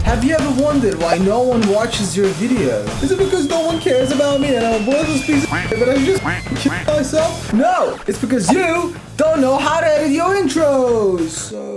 Have you ever wondered why no one watches your video? Is it because no one cares about me and I'm a worthless piece of shit, but I just kill myself? No, it's because you don't know how to edit your intros.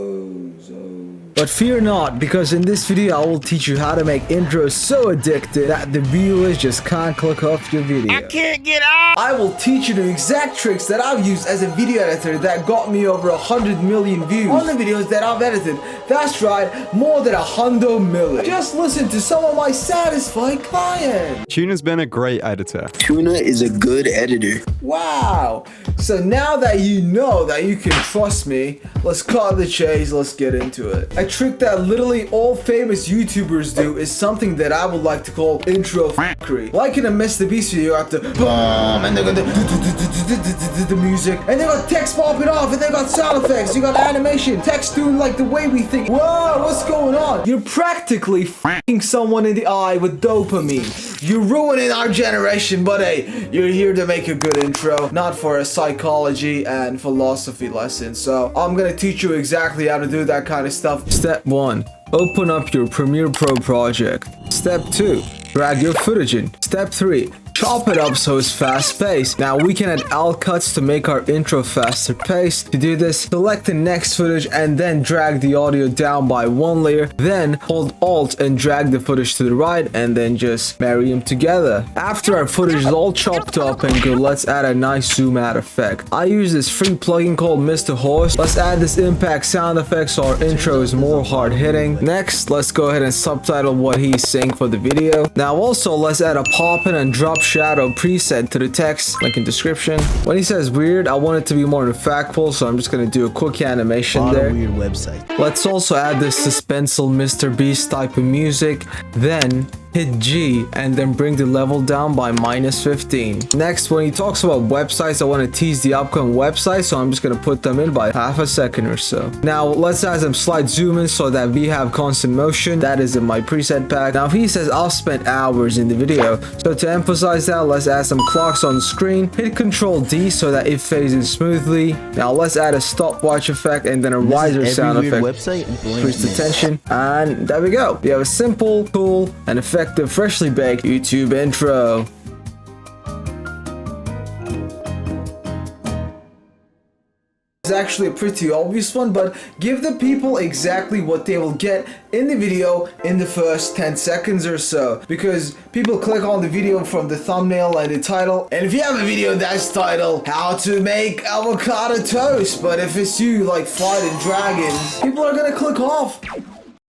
But fear not, because in this video I will teach you how to make intros so addictive that the viewers just can't click off your video. I can't get out! I will teach you the exact tricks that I've used as a video editor that got me over 100 million views on the videos that I've edited. That's right, more than 100 million. Just listen to some of my satisfied clients. Tuna's been a great editor. Tuna is a good editor. Wow. So now that you know that you can trust me, let's cut the chase, let's get into it. A trick that literally all famous YouTubers do is something that I would like to call intro f***ery. Like in a Mr. Beast video, you have to boom, and they got the music, and they got text popping off, and they got sound effects, you got animation, text doing like the way we think. Whoa, what's going on? You're practically f***ing someone in the eye with dopamine. You're ruining our generation, but hey, you're here to make a good intro, not for a psychology and philosophy lesson. So I'm gonna teach you exactly how to do that kind of stuff. Step 1. Open up your Premiere Pro project. Step 2. Drag your footage in. Step 3. Chop it up so it's fast paced. Now we can add alt cuts to make our intro faster paced. To do this, select the next footage and then drag the audio down by one layer. Then hold alt and drag the footage to the right and then just marry them together. After our footage is all chopped up and good, let's add a nice zoom out effect. I use this free plugin called Mr. Horse. Let's add this impact sound effect so our intro is more hard hitting. Next, let's go ahead and subtitle what he's saying for the video. Now also let's add a pop in and drop shadow preset to the text, link in description. When he says weird, I want it to be more impactful, so I'm just gonna do a quick animation there. Weird website. Let's also add this suspenseful Mr. Beast type of music, then hit G and then bring the level down by -15. Next, when he talks about websites, I want to tease the upcoming websites, so I'm just going to put them in by half a second or so. Now let's add some slight zoom in so that we have constant motion. That is in my preset pack. Now he says I'll spend hours in the video, so to emphasize that, let's add some clocks on the screen. Hit Ctrl D so that it fades in smoothly. Now let's add a stopwatch effect and then a riser sound effect. Increase the tension, and there we go. We have a simple, cool, and effective freshly baked YouTube intro. It's actually a pretty obvious one, but give the people exactly what they will get in the video in the first 10 seconds or so, because people click on the video from the thumbnail and the title, and if you have a video that's titled how to make avocado toast, but if it's you like fighting dragons, people are gonna click off.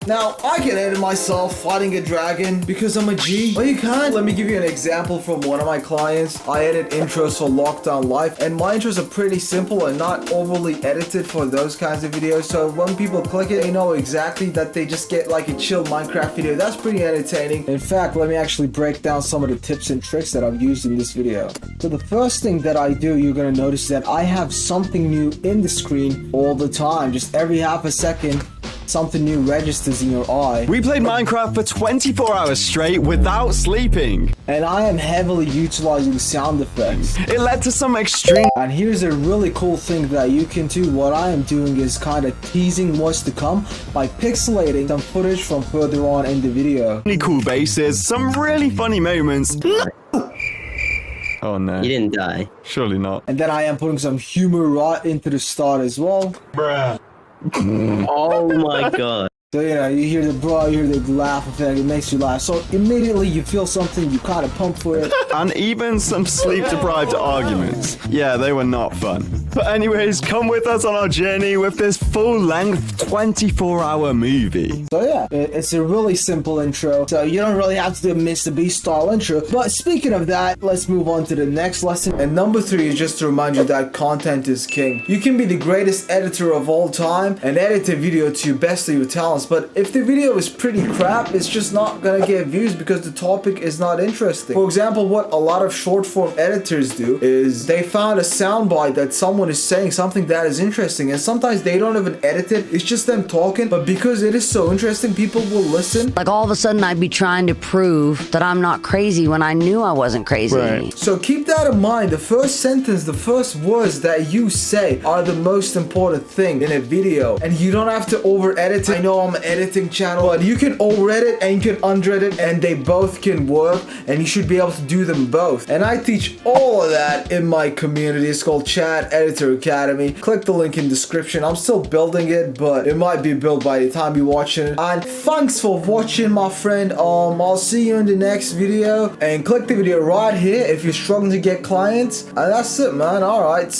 Now, I can edit myself fighting a dragon because I'm a G. Well, you can't. Let me give you an example from one of my clients. I edit intros for Lockdown Life, and my intros are pretty simple and not overly edited for those kinds of videos. So when people click it, they know exactly that they just get like a chill Minecraft video. That's pretty entertaining. In fact, let me actually break down some of the tips and tricks that I've used in this video. So the first thing that I do, you're gonna notice that I have something new in the screen all the time. Just every half a second, something new registers in your eye. We played Minecraft for 24 hours straight without sleeping. And I am heavily utilizing sound effects. It led to some extreme... And here's a really cool thing that you can do. What I am doing is kind of teasing what's to come by pixelating some footage from further on in the video. really cool bases, some really funny moments. Oh no. You didn't die. Surely not. And then I am putting some humor right into the start as well. Bruh. Oh my god. So, you know, you hear the bro, you hear the laugh effect, it makes you laugh. So immediately you feel something, you kind of pump for it. And even some sleep-deprived arguments. Yeah, they were not fun. But anyways, come with us on our journey with this full-length 24-hour movie. So yeah, it's a really simple intro. So you don't really have to do a Mr. Beast style intro. But speaking of that, let's move on to the next lesson. And number 3 is just to remind you that content is king. You can be the greatest editor of all time and edit a video to your best of your talents. But if the video is pretty crap, it's just not gonna get views because the topic is not interesting. For example, what a lot of short form editors do is they found a soundbite that someone someone is saying something that is interesting, and sometimes they don't even edit it. It's just them talking, but because it is so interesting, people will listen. Like all of a sudden I'd be trying to prove that I'm not crazy when I knew I wasn't crazy. Right. So keep that in mind. The first sentence, the first words that you say are the most important thing in a video, and you don't have to over edit it. I know I'm an editing channel, but you can over edit and you can under edit, and they both can work, and you should be able to do them both. And I teach all of that in my community. It's called Chat Editor Academy. Click the link in description. I'm still building it, but it might be built by the time you're watching it. And thanks for watching, my friend. I'll see you in the next video, and click the video right here if you're struggling to get clients. And that's it, man. All right.